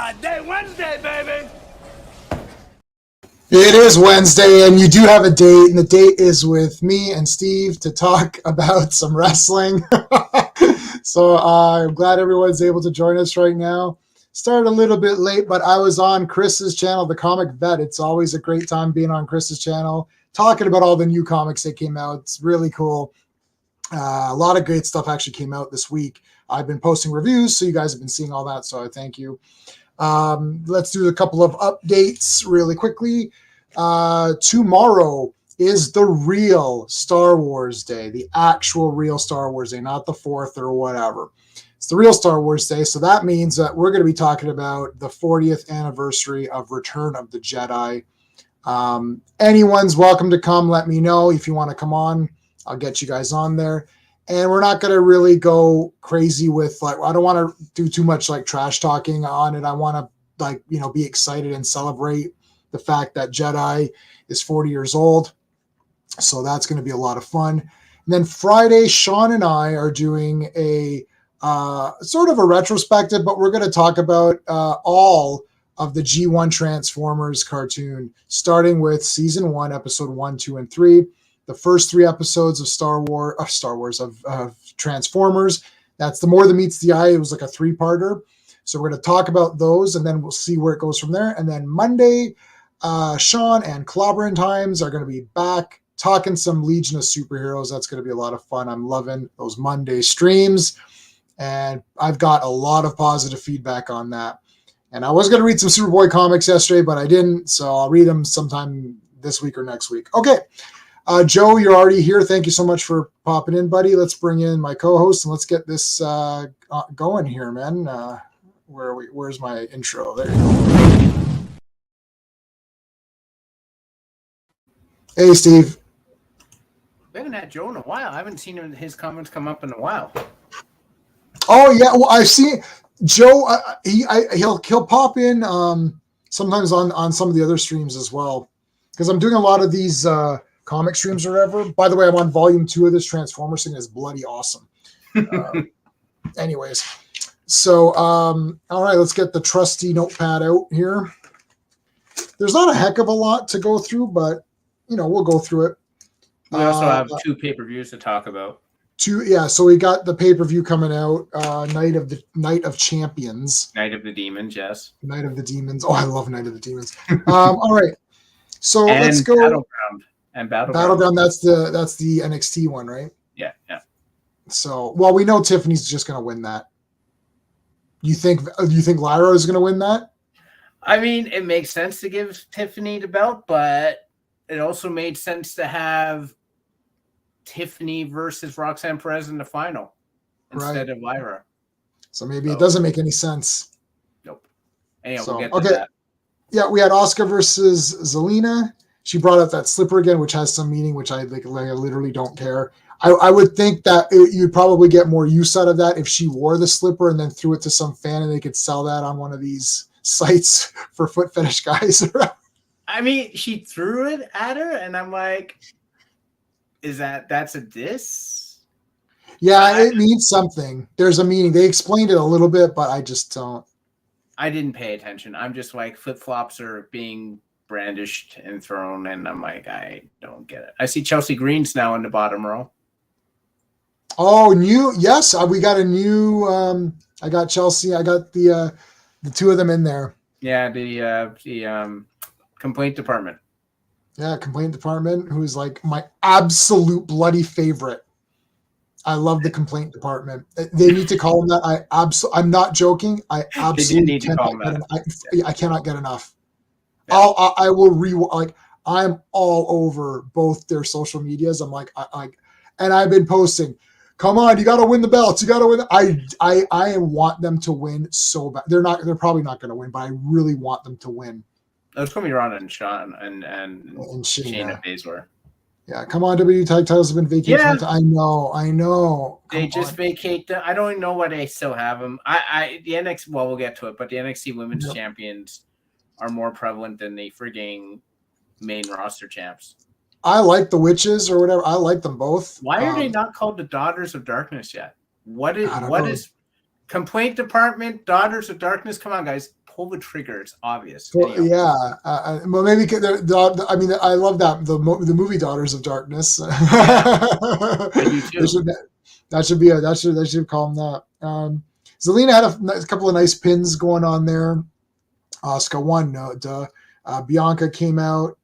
Goddamn Wednesday, baby! It is Wednesday, and you do have a date, and the date is with me and Steve to talk about some wrestling. So I'm glad everyone's able to join us right now. Started a little bit late, but I was on Chris's channel, The Comic Vet. It's always a great time being on Chris's channel, talking about all the new comics that came out. It's really cool. A lot of great stuff actually came out this week. I've been posting reviews, so you guys have been seeing all that, so I thank you. Let's do a couple of updates really quickly. Tomorrow is the real Star Wars Day, the actual real Star Wars Day, not the 4th or whatever. It's the real Star Wars Day, so that means that we're going to be talking about the 40th anniversary of Return of the Jedi. Anyone's welcome to come. Let me know if you want to come on. I'll get you guys on there. And we're not going to really go crazy with, like, I don't want to do too much like trash talking on it. I want to, be excited and celebrate the fact that Jedi is 40 years old. So that's going to be a lot of fun. And then Friday, Sean and I are doing a sort of a retrospective, but we're going to talk about all of the G1 Transformers cartoon, starting with season 1, episode 1, 2, and 3. The first 3 episodes of Transformers. That's The More Than Meets the Eye. It was like a 3-parter. So we're going to talk about those, and then we'll see where it goes from there. And then Monday, Sean and Clobberin Times are going to be back talking some Legion of Superheroes. That's going to be a lot of fun. I'm loving those Monday streams, and I've got a lot of positive feedback on that. And I was going to read some Superboy comics yesterday, but I didn't, so I'll read them sometime this week or next week. Okay. Joe, you're already here. Thank you so much for popping in, buddy. Let's bring in my co-host and let's get this going here, man. Where are we? Where's my intro? There you go. Hey, Steve. We haven't had Joe in a while. I haven't seen his comments come up in a while. Oh yeah, well I've seen Joe. He'll pop in sometimes on some of the other streams as well, because I'm doing a lot of these comic streams or whatever. By the way, I'm on volume 2 of this Transformers thing. It's bloody awesome. Anyways, so all right, let's get the trusty notepad out here. There's not a heck of a lot to go through, but we'll go through it. We also have 2 pay-per-views to talk about. 2, yeah. So we got the pay-per-view coming out, Night of Champions. Night of the Demons, yes. Night of the Demons. Oh, I love Night of the Demons. All right. So let's go. Battleground. And Battleground, that's the NXT one, right? Yeah. So, well, we know Tiffany's just going to win that. You think Lyra is going to win that? I mean, it makes sense to give Tiffany the belt, but it also made sense to have Tiffany versus Roxanne Perez in the final instead of Lyra. So maybe it doesn't make any sense. Nope. Anyhow, we'll get to that. Yeah, we had Asuka versus Zelina. She brought up that slipper again, which has some meaning, which I literally don't care. I would think that you'd probably get more use out of that if she wore the slipper and then threw it to some fan and they could sell that on one of these sites for foot fetish guys. I mean, she threw it at her, and I'm like, that's a diss? Yeah, it means something. There's a meaning. They explained it a little bit, but I just don't. I didn't pay attention. I'm just like, flip-flops are being brandished and thrown, and I'm like, I don't get it. I see Chelsea Green's now in the bottom row. Oh, yes, we got a new. I got Chelsea. I got the 2 of them in there. Yeah, the complaint department. Yeah, complaint department, who's like my absolute bloody favorite. I love the complaint department. They need to call them that. I'm not joking. I absolutely need to call them that. I cannot get enough. Yeah. I will I'm all over both their social medias. I'm like, and I've been posting. Come on, you got to win the belts. You got to win. I want them to win so bad. They're probably not going to win, but I really want them to win. It's going to be Ron and Sean and Shayna Baszler. Yeah, come on, WWE tag titles have been vacated. Yeah. I know. They just vacate them. I don't even know why they still have them. The NXT. Well, we'll get to it, but the NXT Women's Champions are more prevalent than the frigging main roster champs. I like the witches or whatever. I like them both. Why are they not called the Daughters of Darkness yet? What is complaint department, Daughters of Darkness? Come on, guys. pull the trigger. It's obvious. Well, Anyhow. yeah. Well, maybe I mean, I love that the movie Daughters of Darkness. I do too. That should call them that. Zelina had a couple of nice pins going on there. Asuka won. No, duh. Bianca came out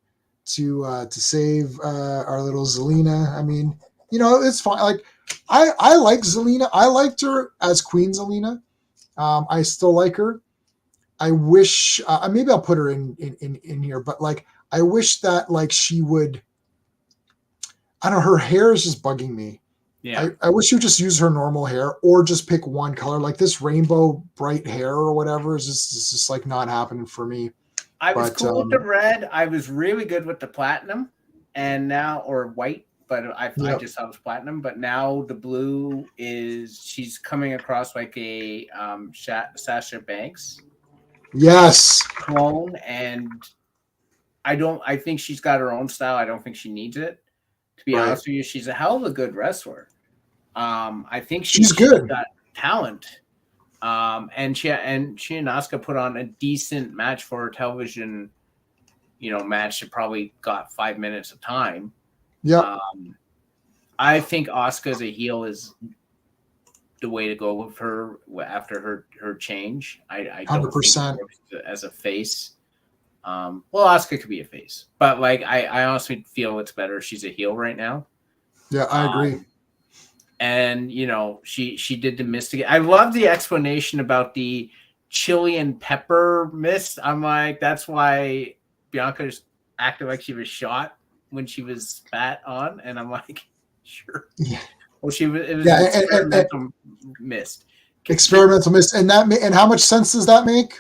to save our little Zelina. I mean, it's fine. Like I like Zelina. I liked her as Queen Zelina. I still like her. I wish maybe I'll put her in here, but like I wish that like she would. I don't know. Her hair is just bugging me. Yeah. I wish you would just use her normal hair or just pick one color. Like this rainbow bright hair or whatever is just like not happening for me. I was cool with the red. I was really good with the platinum, and now or white, but I just thought it was platinum. But now the blue she's coming across like a Sasha Banks. Yes. Clone, and I think she's got her own style. I don't think she needs it. To be honest with you, she's a hell of a good wrestler. I think she's good. Got talent. And she and Asuka put on a decent match for her television, match that probably got 5 minutes of time. Yeah. I think Asuka as a heel is the way to go with her after her change. I don't 100% think as a face. Well, Asuka could be a face, but like I honestly feel it's better if she's a heel right now. Yeah, I agree. And she did the mist again. I love the explanation about the chili and pepper mist. I'm like, that's why Bianca just acted like she was shot when she was spat on, and I'm like, sure. Yeah. Well, it was experimental mist. Experimental mist, and how much sense does that make?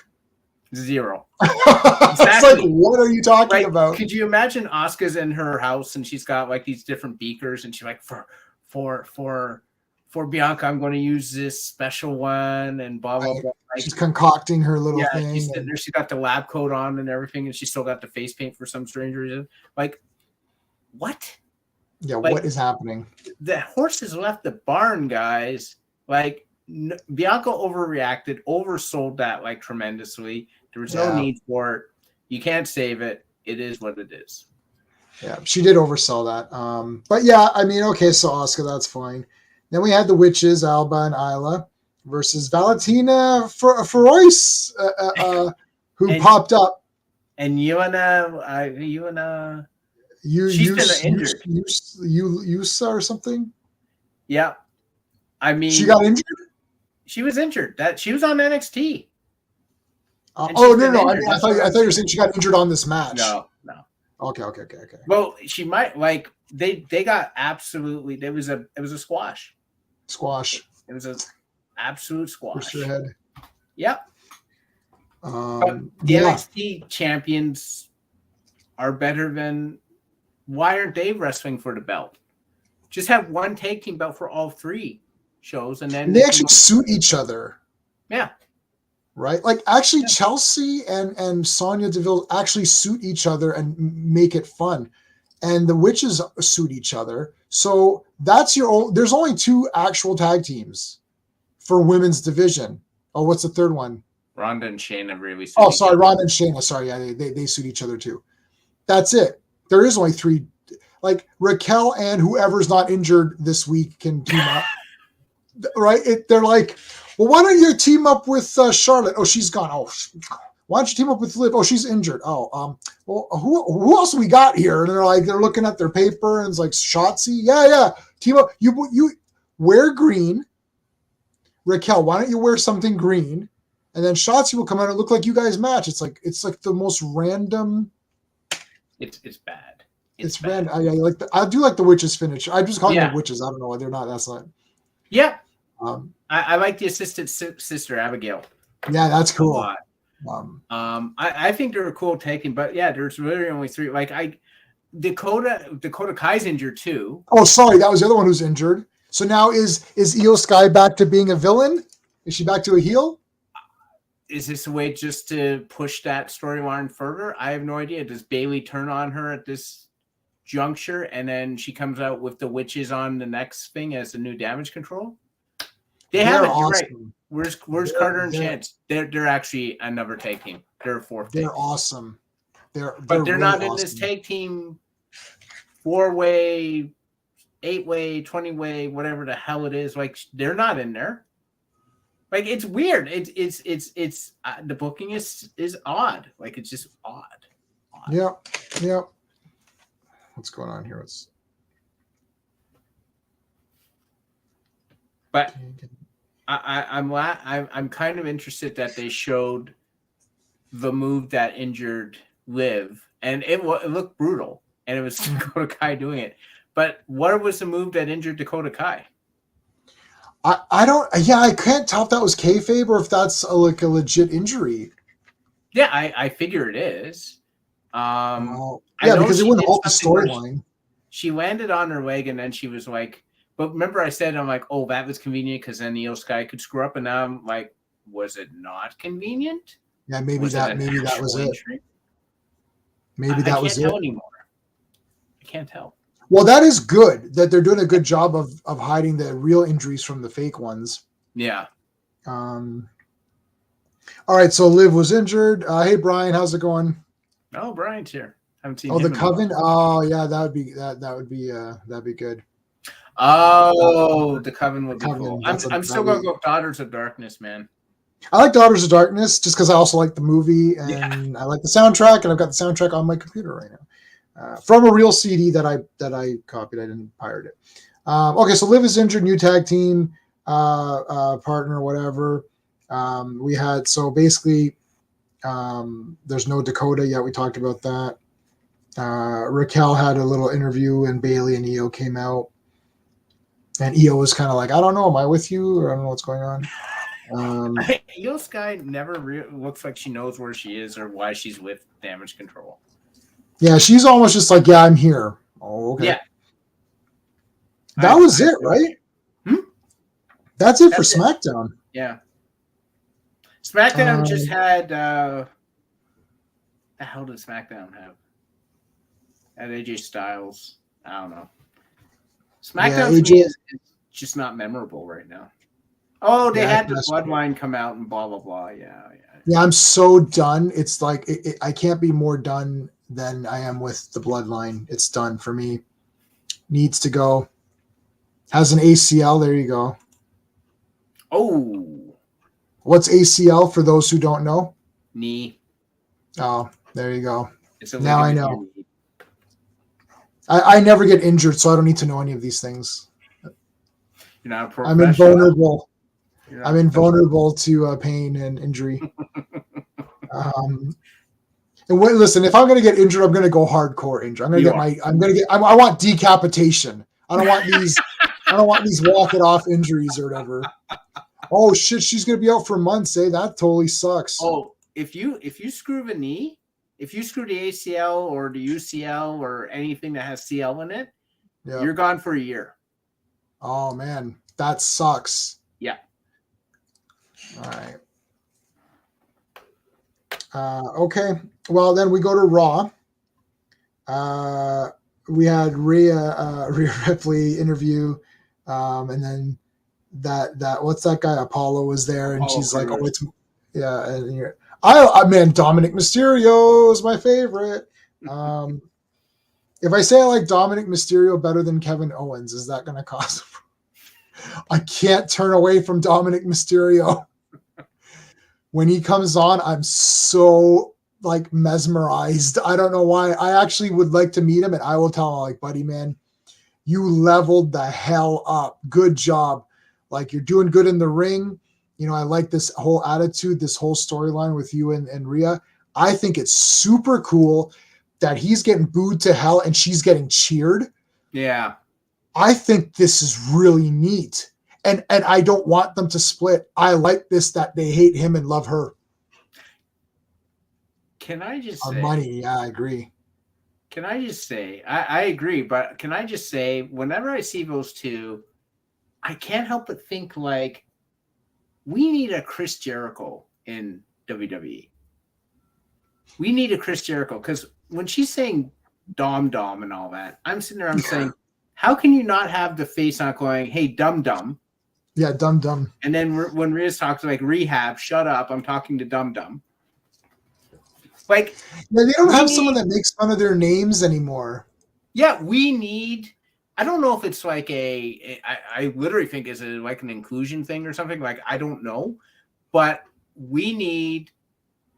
0. Exactly. It's like, what are you talking about? Could you imagine Asuka's in her house and she's got like these different beakers, and she's like, for Bianca, I'm going to use this special one, and blah blah blah. Like, she's concocting her little thing. She's sitting there. She got the lab coat on and everything, and she still got the face paint for some strange reason. Like, what? Yeah, like, what is happening? The horses left the barn, guys. Like, Bianca overreacted, oversold that like tremendously. There was no need for it. You can't save it. It is what it is. Yeah, she did oversell that. But yeah, I mean, okay, so Asuka, that's fine. Then we had the witches, Alba and Isla, versus Valentina Feroz, who popped up. And Yusa she's been injured. Yusa or something? Yeah. I mean, she got injured? She was injured. She was on NXT. No. I thought you were saying she got injured on this match. No. Okay. Well, she might like they got absolutely. It was a squash. It was an absolute squash. Push your head. Yep. The NXT champions are better than. Why aren't they wrestling for the belt? Just have one tag team belt for all 3 shows, and then they actually suit each other. Yeah. Right? Like, actually, Chelsea and Sonya Deville actually suit each other and make it fun. And the witches suit each other. So that's there's only 2 actual tag teams for women's division. Oh, what's the third one? Ronda and Shayna really suit Oh, sorry, Ronda and Shayna. Sorry, yeah, they suit each other too. That's it. There is only 3. Like, Raquel and whoever's not injured this week can team up. Right? They're like, well, why don't you team up with Charlotte? Oh, she's gone. Oh, why don't you team up with Liv? Oh, she's injured. Oh, well, who else we got here? And they're looking at their paper, and it's like Shotzi. Yeah, team up. You wear green. Raquel, why don't you wear something green? And then Shotzi will come out and look like you guys match. It's like the most random. It's bad. It's random. I do like the witches finish. I just call them witches. I don't know why they're not. That's not. Yeah. I like the assistant sister Abigail. Yeah, that's cool. I think they're a cool taking, but yeah, there's really only 3. Like Dakota Kai's injured too. Oh, sorry, that was the other one who's injured. So now is Io Sky back to being a villain? Is she back to a heel? Is this a way just to push that storyline further? I have no idea. Does Bayley turn on her at this juncture, and then she comes out with the witches on the next thing as the new Damage Control? They have it. Awesome. You're right. Where's Carter and Chance? They're actually another tag team. They're a fourth. They're awesome. They're really not in awesome. this tag team 4-way, 8-way, 20-way, whatever the hell it is. Like they're not in there. Like it's weird. It's the booking is odd. Like it's just odd. Yep. What's going on here? But I'm kind of interested that they showed the move that injured Liv, and it looked brutal, and it was Dakota Kai doing it. But what was the move that injured Dakota Kai? I don't. Yeah, I can't tell if that was kayfabe or if that's a legit injury. Yeah, I figure it is. Because it wouldn't halt the storyline. She landed on her leg, and then she was like. But remember, I said, I'm like, oh, that was convenient because then Io Sky could screw up. And now I'm like, was it not convenient? Yeah, maybe that was it. Maybe that was it. I can't tell anymore. I can't tell. Well, that is good that they're doing a good job of hiding the real injuries from the fake ones. Yeah. All right, so Liv was injured. Hey, Brian, how's it going? Oh, Brian's here. Haven't seen him. Oh, the Coven. Oh, yeah, that'd be good. Oh, the Coven would be cool. I'm still gonna go Daughters of Darkness, man. I like Daughters of Darkness just because I also like the movie and I like the soundtrack, and I've got the soundtrack on my computer right now from a real CD that I copied. I didn't pirate it. Okay, so Liv is injured, new tag team partner, whatever. We had basically there's no Dakota yet. We talked about that. Raquel had a little interview, and Bailey and Io came out. And Io was kind of like, I don't know, am I with you? Or I don't know what's going on. Io Sky never looks like she knows where she is or why she's with Damage Control. Yeah, she's almost just like, yeah, I'm here. Oh, okay. Yeah. That was it, right? That's it for SmackDown. Yeah. SmackDown just had the hell did SmackDown have? Had AJ Styles. I don't know. SmackDown to me is just not memorable right now. Oh, they had the Bloodline come out and blah, blah, blah. Yeah. Yeah, I'm so done. It's like, I can't be more done than I am with the Bloodline. It's done for me. Needs to go. Has an ACL. There you go. Oh. What's ACL for those who don't know? Knee. Oh, there you go. Now I know. I never get injured, so I don't need to know any of these things. You're not a I'm invulnerable. I'm invulnerable to pain and injury. And listen, if I'm going to get injured, I'm going to go hardcore injured. I want decapitation. I don't want these. I don't want these walk it off injuries or whatever. Oh shit, she's going to be out for months. That totally sucks. Oh, if you screw the knee. If you screw the ACL or the UCL or anything that has CL in it, you're gone for a year. Oh, man. That sucks. Yeah. All right. Okay. Well, then we go to Raw. We had Rhea Ripley interview, and then that what's that guy? Apollo was there, and she's like, "Oh, it's and you're." Man, Dominic Mysterio is my favorite. If I say I like Dominic Mysterio better than Kevin Owens, is that going to cause? I can't turn away from Dominic Mysterio. When he comes on, I'm so mesmerized. I don't know why. I actually would like to meet him, and I will tell him, buddy, man, you leveled the hell up. Good job. You're doing good in the ring. I like this whole attitude, this whole storyline with you and Rhea. I think it's super cool that he's getting booed to hell and she's getting cheered. Yeah. I think this is really neat. And I don't want them to split. I like this, that they hate him and love her. Can I just say... money, yeah, I agree. Can I just say, I agree, but can I just say, whenever I see those two, I can't help but think we need a Chris Jericho in WWE. We need a Chris Jericho because when she's saying Dom and all that, I'm sitting there, I'm saying, how can you not have the face on going, hey, dum, Yeah, Dum Dum. And then when Rhea's talking, like, Rehab, shut up, I'm talking to Dum Dum. Like, yeah, they don't have someone that makes fun of their names anymore. Yeah, we need. I don't know if it's like I literally think is it like an inclusion thing or something. Like, I don't know, but we need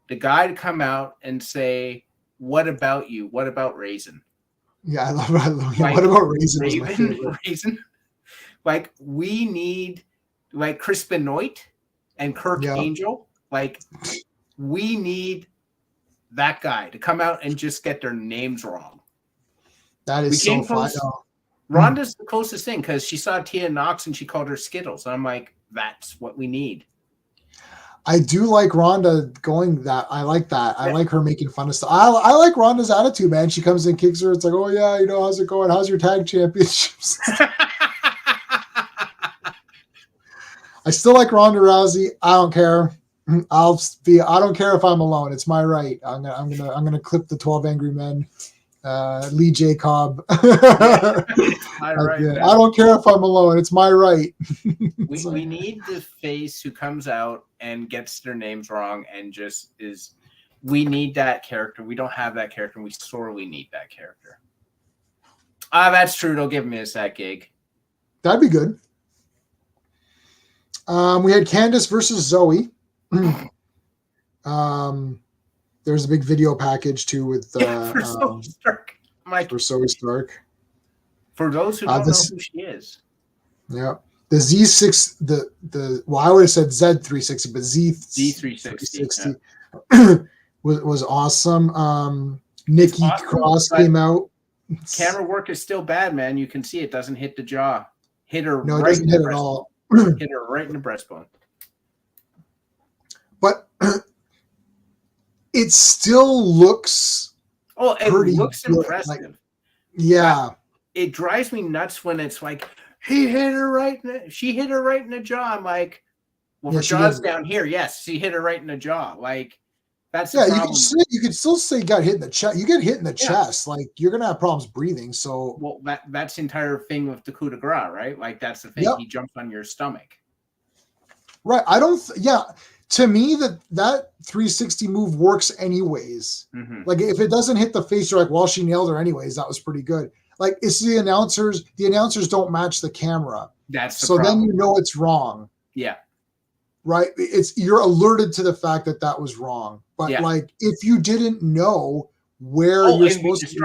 the guy to come out and say, "What about you? What about Raisin?" Yeah, I love Like, what about Raisin? Was my favorite. Raisin. Like, we need like Chris Benoit and Kirk Angel. Like, we need that guy to come out and just get their names wrong. That is so fun. Rhonda's the closest thing because she saw Tia Knox and she called her Skittles. And I'm like, that's what we need. I do like Rhonda going that. I like that. I like her making fun of stuff. I like Rhonda's attitude, man. She comes in, kicks her. It's like, oh yeah, how's it going? How's your tag championships? I still like Ronda Rousey. I don't care. I don't care if I'm alone. It's my right. I'm gonna clip the 12 Angry Men. Lee J. Cobb. Right, I don't care if I'm alone. It's my right. we need the face who comes out and gets their names wrong and just is. We need that character. We don't have that character. And we sorely need that character. That's true. Don't give me that gig. That'd be good. We had Candice versus Zoe. There's a big video package too with for Zoe Stark. For Zoe Stark. For those who don't know who she is. Yeah. The Z6 I would have said Z360, but Z360 was awesome. Nikki Cross came out. Camera work is still bad, man. You can see it doesn't hit the jaw. Hit her no, it doesn't hit at all. Hit her right in the breastbone. But it still looks looks good. impressive. Like, yeah. But it drives me nuts when it's like she hit her right in the jaw. I'm like, well, her jaw's down here. Yes, she hit her right in the jaw. Like, that's the problem. You could still say got hit in the chest. You get hit in the chest, like you're gonna have problems breathing. So that's the entire thing with the coup de grace, right? Like, that's the thing. Yep. He jumps on your stomach. Right. To me, that 360 move works anyways. Mm-hmm. Like, if it doesn't hit the face, you're like, well, she nailed her anyways. That was pretty good. Like, it's the announcers. The announcers don't match the camera. That's the problem. Then you know it's wrong. Yeah. Right. You're alerted to the fact that was wrong. But like, if you didn't know where you're supposed to be,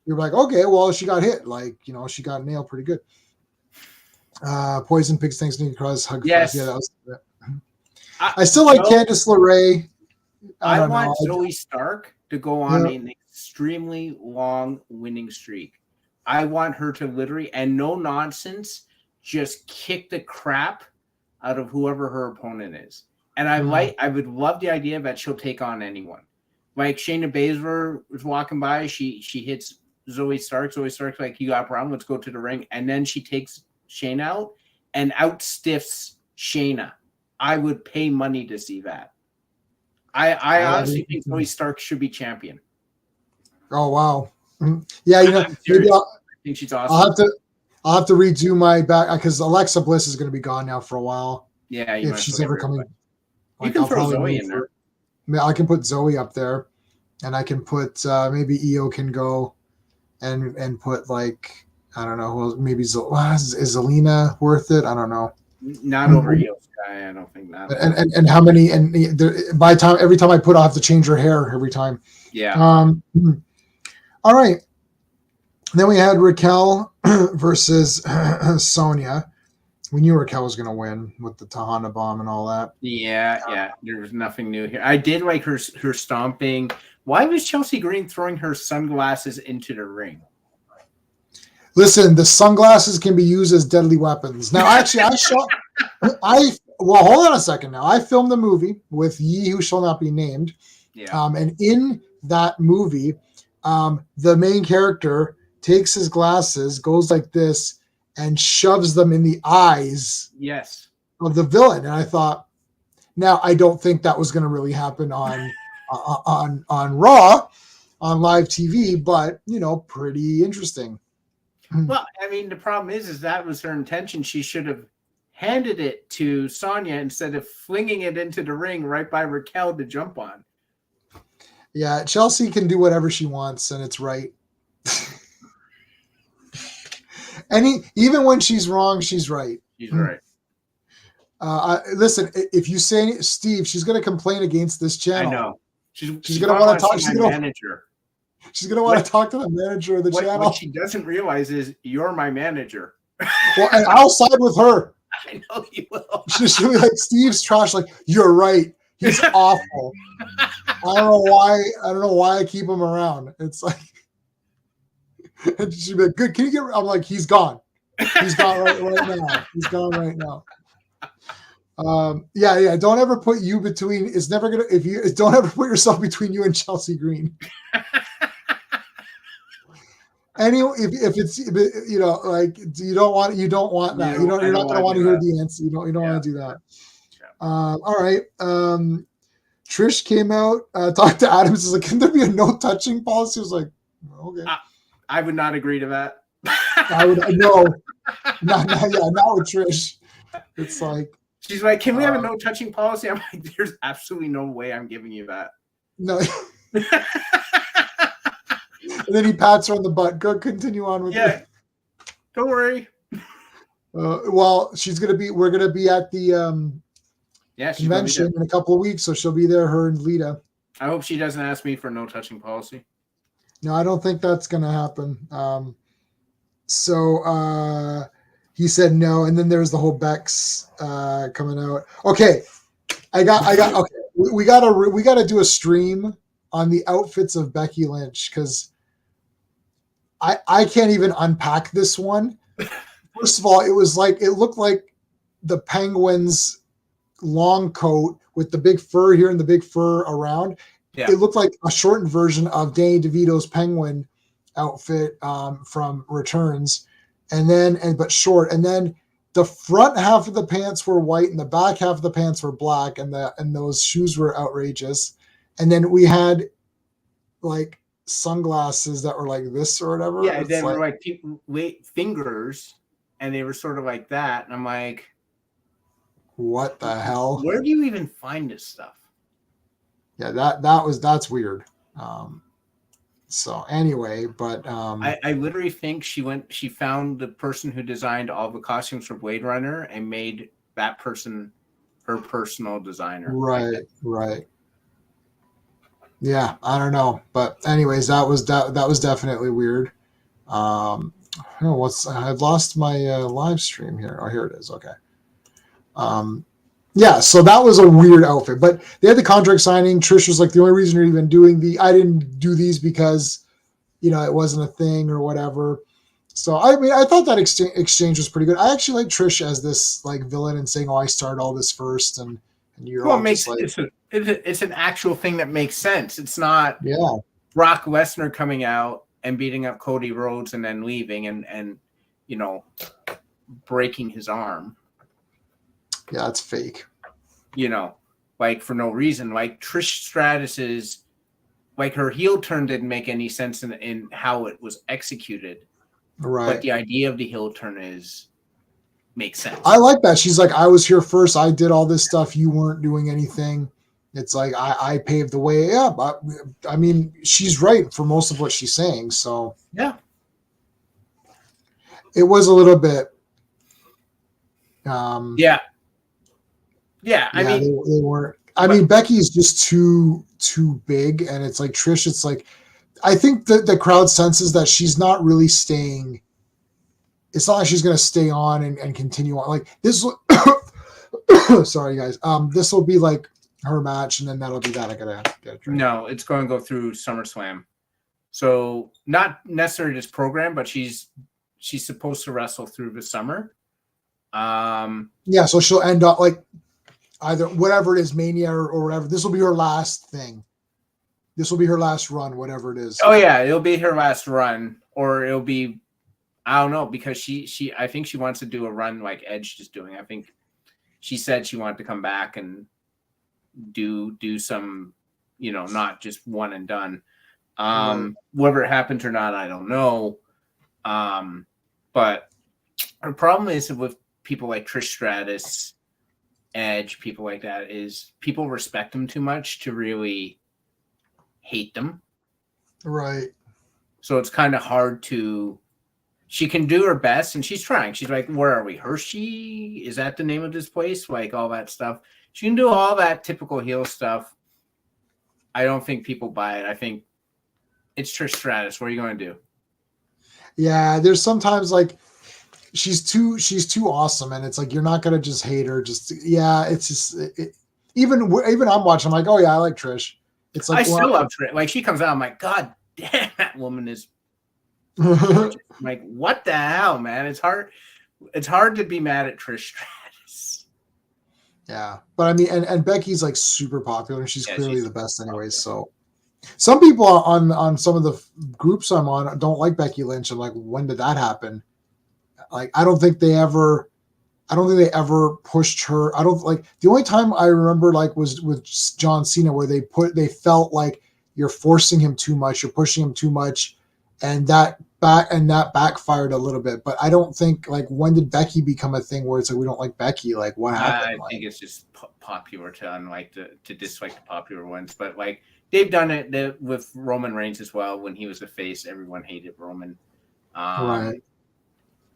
you're like, okay, well, she got hit. Like, she got nailed pretty good. Poison Pigs, thanks, Nikki Cross. Hug. Yes. Yeah, that was. I still like Candice LeRae. I want Zoe Stark to go on an extremely long winning streak. I want her to literally, and no nonsense, just kick the crap out of whoever her opponent is. And I would love the idea that she'll take on anyone. Like Shayna Baszler was walking by, she hits Zoe Stark. Zoe Stark's like, you got a problem, let's go to the ring. And then she takes Shayna out and outstiffs Shayna. I would pay money to see that. I honestly think Zoe Stark should be champion. Oh wow. Yeah, maybe I think she's awesome. I'll have to redo my back because Alexa Bliss is going to be gone now for a while. Yeah, if she's ever coming. You can throw Zoe in there. I can put Zoe up there, and I can put maybe Io can go, and put like I don't know. Well, maybe is Zelina worth it? I don't know. Not over Io Sky. I don't think that. And how many? And every time I put, I'll have to change her hair every time. Yeah. All right. Then we had Raquel versus Sonya. We knew Raquel was going to win with the Tahana bomb and all that. Yeah. There was nothing new here. I did like her stomping. Why was Chelsea Green throwing her sunglasses into the ring? Listen, the sunglasses can be used as deadly weapons. Now, actually, hold on a second now. I filmed the movie with Ye Who Shall Not Be Named. Yeah. And in that movie, the main character takes his glasses, goes like this, and shoves them in the eyes of the villain. And I thought, now I don't think that was going to really happen on Raw, on live TV, but pretty interesting. Well, I mean, the problem is that was her intention. She should have handed it to Sonya instead of flinging it into the ring right by Raquel to jump on. Yeah, Chelsea can do whatever she wants, and it's right. Even when she's wrong, she's right. She's right. Listen, if you say Steve, she's going to complain against this channel. I know. She's going to want to talk to my manager. She's going to want to talk to the manager of the channel. What she doesn't realize is you're my manager. Well, and I'll side with her. I know you will. She'll be like, Steve's trash. Like, you're right. He's awful. I don't know why I keep him around. It's like, and she'd be like, good. Can you get? I'm like, he's gone. He's gone right now. He's gone right now. Yeah. Don't ever put you between. It's never gonna. Don't ever put yourself between you and Chelsea Green. Anyway, if it's like you don't want that. You're not gonna want to hear the answer. You don't want to do that. All right. Trish came out, talked to Adams. Is like, can there be a no touching policy? I was like, okay. I would not agree to that. I would no, not with Trish. It's like she's like, can we have a no touching policy? I'm like, there's absolutely no way I'm giving you that. No. And then he pats her on the butt. Go continue on with it. Don't worry. Well, we're gonna be at the convention in a couple of weeks, so she'll be there, her and Lita. I hope she doesn't ask me for no touching policy. No, I don't think that's gonna happen. So he said no, and then there's the whole Bex coming out. Okay. Okay. We gotta do a stream on the outfits of Becky Lynch, because I can't even unpack this one. First of all, it looked like the Penguins long coat with the big fur here and the big fur around. Yeah. It looked like a shortened version of Danny DeVito's Penguin outfit from Returns, but short. And then the front half of the pants were white and the back half of the pants were black, and those shoes were outrageous. And then we had like sunglasses that were like this or whatever. Yeah, they were like fingers, and they were sort of like that. And I'm like, what the hell? Where do you even find this stuff? Yeah, that's weird. So anyway, but I literally think she found the person who designed all the costumes for Blade Runner and made that person her personal designer. Right. Yeah, I don't know, but anyways, that was definitely weird. I lost my live stream here. Oh, here it is. Okay. Yeah, so that was a weird outfit, but they had the contract signing. Trish was like, the only reason you're even doing I didn't do these because, it wasn't a thing or whatever. So, I mean, I thought that exchange was pretty good. I actually like Trish as this like villain and saying, oh, I started all this first. And you're all just like, it's an actual thing that makes sense. It's not Brock Lesnar coming out and beating up Cody Rhodes and then leaving and breaking his arm. Yeah, it's fake. Like for no reason. Like Trish Stratus's, like her heel turn didn't make any sense in how it was executed. Right. But the idea of the heel turn makes sense. I like that. She's like, I was here first. I did all this stuff. You weren't doing anything. It's like I paved the way. Yeah, but I mean, she's right for most of what she's saying. So yeah, it was a little bit. I mean, they weren't. I mean, Becky's just too big, and it's like Trish. It's like I think the crowd senses that she's not really staying. It's not like she's going to stay on and continue on like this. Sorry, guys. This will be like her match, and then that'll be that. I gotta get a drink. No, it's going to go through SummerSlam. So not necessarily this program, but she's supposed to wrestle through the summer. Yeah, so she'll end up like either whatever it is, Mania or whatever. This will be her last thing. This will be her last run, whatever it is. Oh yeah, it'll be her last run, or it'll be, I don't know, because she I think she wants to do a run like Edge is doing. I think she said she wanted to come back and do some, not just one and done. Whether it happens or not, I don't know. But her problem is with people like Trish Stratus, Edge, people like that, is people respect them too much to really hate them. Right. So it's kind of hard to. She can do her best, and she's trying. She's like, "Where are we? Hershey? Is that the name of this place?" Like all that stuff. She can do all that typical heel stuff. I don't think people buy it. I think it's Trish Stratus. What are you going to do? Yeah, there's sometimes like she's too awesome, and it's like you're not gonna just hate her. Just it's just even I'm watching. I'm like, oh yeah, I like Trish. It's like I still love Trish. Like she comes out, I'm like, God damn, that woman is. I'm like, what the hell, man? It's hard to be mad at Trish Stratus. Yeah, but I mean, and Becky's like super popular, and she's clearly the best, anyways. So some people on some of the groups I'm on don't like Becky Lynch. I'm like, when did that happen? Like, I don't think they ever pushed her. I don't like the only time I remember like was with John Cena where they felt like you're forcing him too much, you're pushing him too much, and that backfired a little bit. But I don't think like when did Becky become a thing where it's like we don't like Becky? Like what happened? I think it's just popular to unlike to dislike the popular ones, but like they've done it with Roman Reigns as well. When he was a face, everyone hated Roman. Right.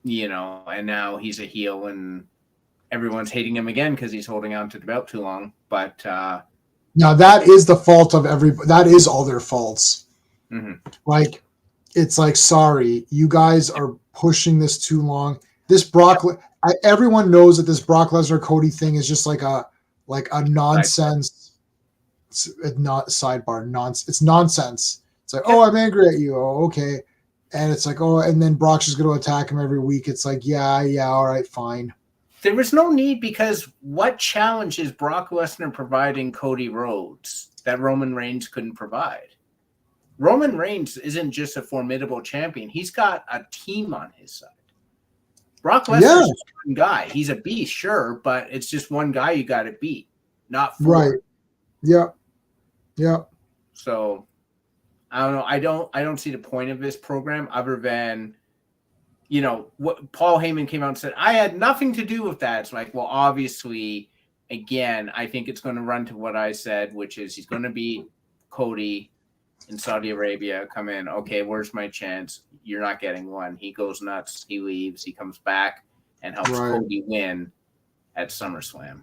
You know, and now he's a heel and everyone's hating him again because he's holding on to the belt too long. But now that is the fault of everybody. That is all their faults. Mm-hmm. Like, it's like, sorry, you guys are pushing this too long. This Brock, everyone knows that this Brock Lesnar Cody thing is just like a nonsense. It's not sidebar nonsense. It's nonsense. It's like, oh, I'm angry at you. Oh, okay. And it's like, oh, and then Brock's just going to attack him every week. It's like, yeah, all right, fine. There was no need because what challenge is Brock Lesnar providing Cody Rhodes that Roman Reigns couldn't provide? Roman Reigns isn't just a formidable champion. He's got a team on his side. Brock Lesnar's just one guy. He's a beast, sure, but it's just one guy you got to beat, not four. Right. Yeah. Yeah. So I don't know. I don't see the point of this program other than, you know, what Paul Heyman came out and said, I had nothing to do with that. It's like, well, obviously, again, I think it's going to run to what I said, which is he's going to beat Cody in Saudi Arabia, come in. Okay, where's my chance? You're not getting one. He goes nuts. He leaves. He comes back and helps Cody win at SummerSlam.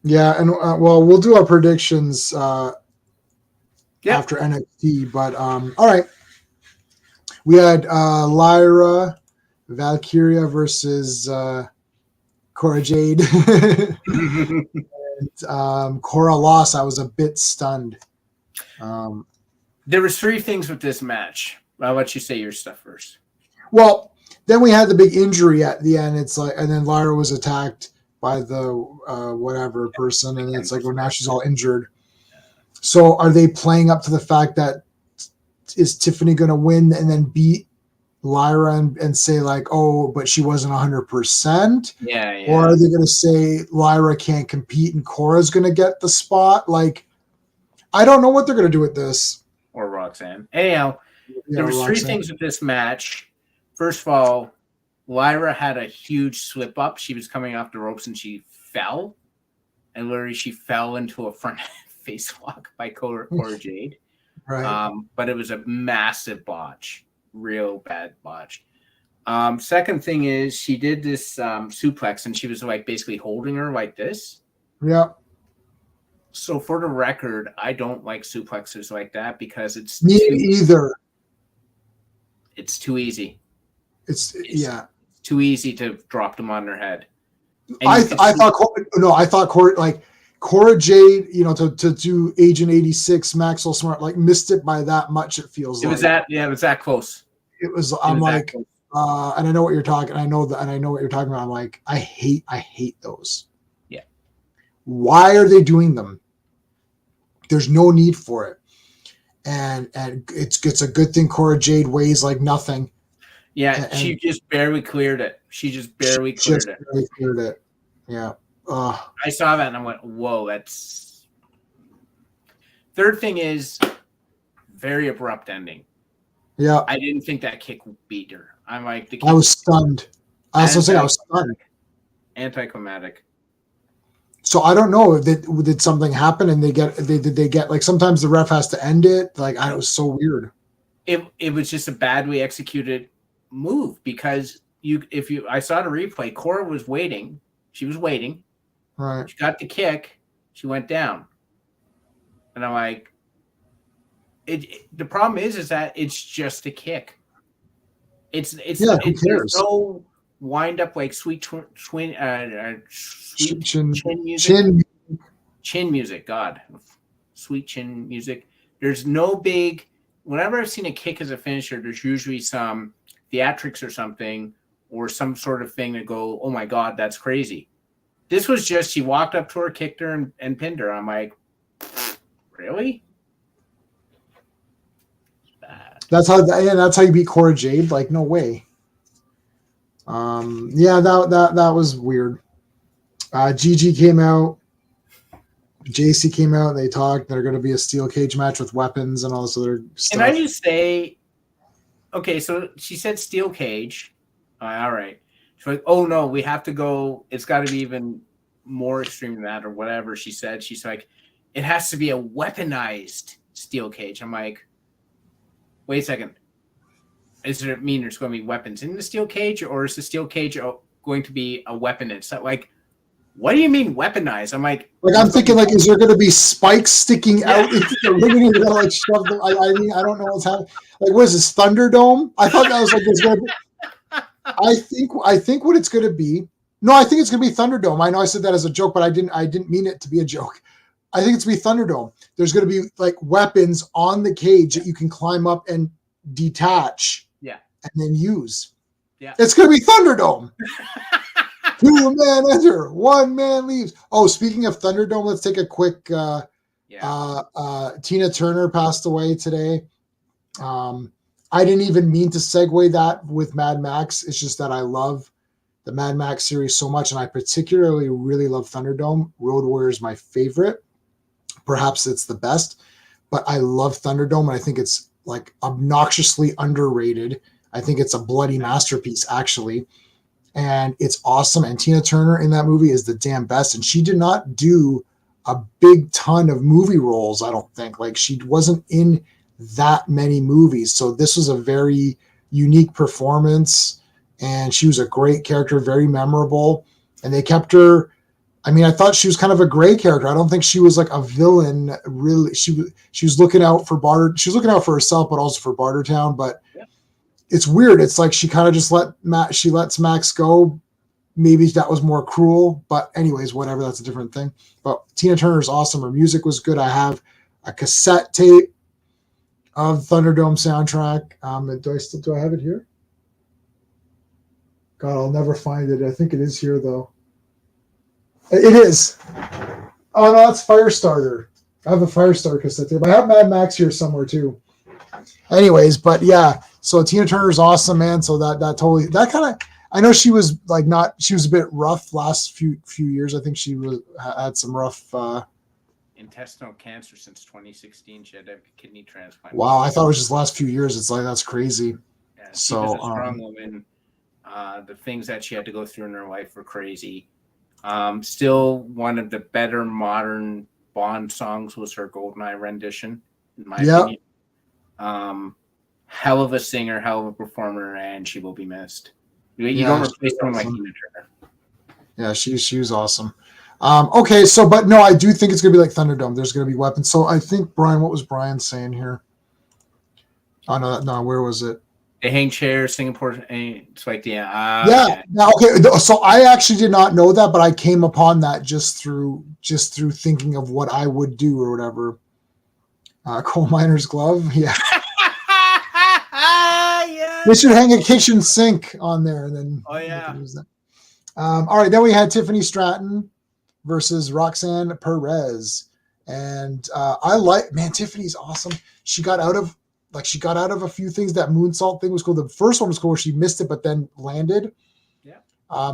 Yeah, and well, we'll do our predictions after NXT. But all right, we had Lyra Valkyria versus Cora Jade. And, Cora lost. I was a bit stunned. There was three things with this match. I'll let you say your stuff first. Well, then we had the big injury at the end. It's like, and then Lyra was attacked by the whatever person, and it's like, well, now she's all injured. So are they playing up to the fact that is Tiffany going to win and then beat Lyra and say like, oh, but she wasn't 100%? Yeah. Or are they going to say Lyra can't compete and Cora's going to get the spot? Like, I don't know what they're going to do with this. Or Roxanne. Anyhow, there was three things with this match. First of all, Lyra had a huge slip up. She was coming off the ropes and she fell. And literally she fell into a front face lock by Cora Jade. Right. But it was a massive botch. Real bad botch. Second thing is she did this suplex and she was like basically holding her like this. Yeah. So for the record, I don't like suplexes like that because it's me either. It's too easy. It's too easy to drop them on their head. I thought Cora Jade, you know, to do Agent 86, Maxwell Smart, like missed it by that much. It feels it was that close. It was. I'm like, and I know what you're talking. I know that, and I know what you're talking about. I'm like, I hate those. Yeah. Why are they doing them? There's no need for it, and it's a good thing Cora Jade weighs like nothing. Yeah, and she just barely cleared it. She just barely cleared it. Yeah. I saw that and I went, whoa, that's... Third thing is very abrupt ending. Yeah. I didn't think that kick beat her. I'm like... I was stunned. I was saying I was stunned. Anticlimactic. So I don't know. Did something happen and did they get like sometimes the ref has to end it? Like it was so weird. It was just a badly executed move because I saw the replay, Cora was waiting. She was waiting. Right. She got the kick. She went down. And I'm like, the problem is that it's just a kick. It's there's no wind up like sweet chin music. God, sweet chin music. There's no big. Whenever I've seen a kick as a finisher, there's usually some theatrics or something, or some sort of thing to go, oh my God, that's crazy. This was just she walked up to her, kicked her, and pinned her. I'm like, really? That's how you beat Cora Jade. Like, no way. Yeah, that was weird. Gigi came out, JC came out, and they talked. They're going to be a steel cage match with weapons and all this other stuff. Can I just say, okay, so she said steel cage. All right. She's like, oh no, we have to go. It's got to be even more extreme than that, or whatever she said. She's like, it has to be a weaponized steel cage. I'm like, wait a second. Does it mean there's going to be weapons in the steel cage, or is the steel cage going to be a weapon? It's like, what do you mean weaponized? I'm like I'm thinking, like, is there going to be spikes sticking out into the ring? And like shove them? I mean, I don't know what's happening. Like, what is this, Thunderdome? I thought that was like it's going to be. I think what it's going to be. No, I think it's going to be Thunderdome. I know I said that as a joke, but I didn't mean it to be a joke. I think it's going to be Thunderdome. There's going to be like weapons on the cage that you can climb up and detach. Yeah. And then use. Yeah. It's going to be Thunderdome. 2 man enter, 1 man leaves. Oh, speaking of Thunderdome, let's take a quick. Tina Turner passed away today. I didn't even mean to segue that with Mad Max. It's just that I love the Mad Max series so much, and I particularly really love Thunderdome. Road Warrior is my favorite. Perhaps it's the best, but I love Thunderdome, and I think it's like obnoxiously underrated. I think it's a bloody masterpiece, actually. And it's awesome. And Tina Turner in that movie is the damn best. And she did not do a big ton of movie roles, I don't think. Like, she wasn't in that many movies. So this was a very unique performance. And she was a great character, very memorable. And they kept her. I mean, I thought she was kind of a gray character. I don't think she was like a villain, really. She was looking out for Barter. She was looking out for herself, but also for Bartertown. But it's weird. It's like she kind of just lets Max go. Maybe that was more cruel, but anyways, whatever. That's a different thing. But Tina Turner's awesome. Her music was good. I have a cassette tape of Thunderdome soundtrack. Do I have it here? God, I'll never find it. I think it is here though. It is. Oh no, that's Firestarter. I have a Firestarter cassette tape. I have Mad Max here somewhere too. Anyways, but yeah. So Tina Turner's awesome, man. So that kind of, I know she was like she was a bit rough last few years. I think she had some rough intestinal cancer since 2016. She had a kidney transplant. Wow, I thought it was just last few years. It's like, that's crazy. Yeah, she was a strong woman. The things that she had to go through in her life were crazy. Still one of the better modern Bond songs was her GoldenEye rendition, in my opinion. Hell of a singer, hell of a performer, and she will be missed. You don't replace someone like Tina Turner. Yeah, she was awesome. Okay, so but no, I do think it's gonna be like Thunderdome. There's gonna be weapons. So I think Brian, what was Brian saying here? Oh no, where was it? They hang chairs, Singapore. It's like Okay. Now, okay, so I actually did not know that, but I came upon that just through thinking of what I would do or whatever. Coal miner's glove, yeah. They should hang a kitchen sink on there, and then. Oh yeah. All right, then we had Tiffany Stratton versus Roxanne Perez, and Tiffany's awesome. She got out of a few things. That moonsault thing was cool. The first one was cool. She missed it, but then landed. Yeah.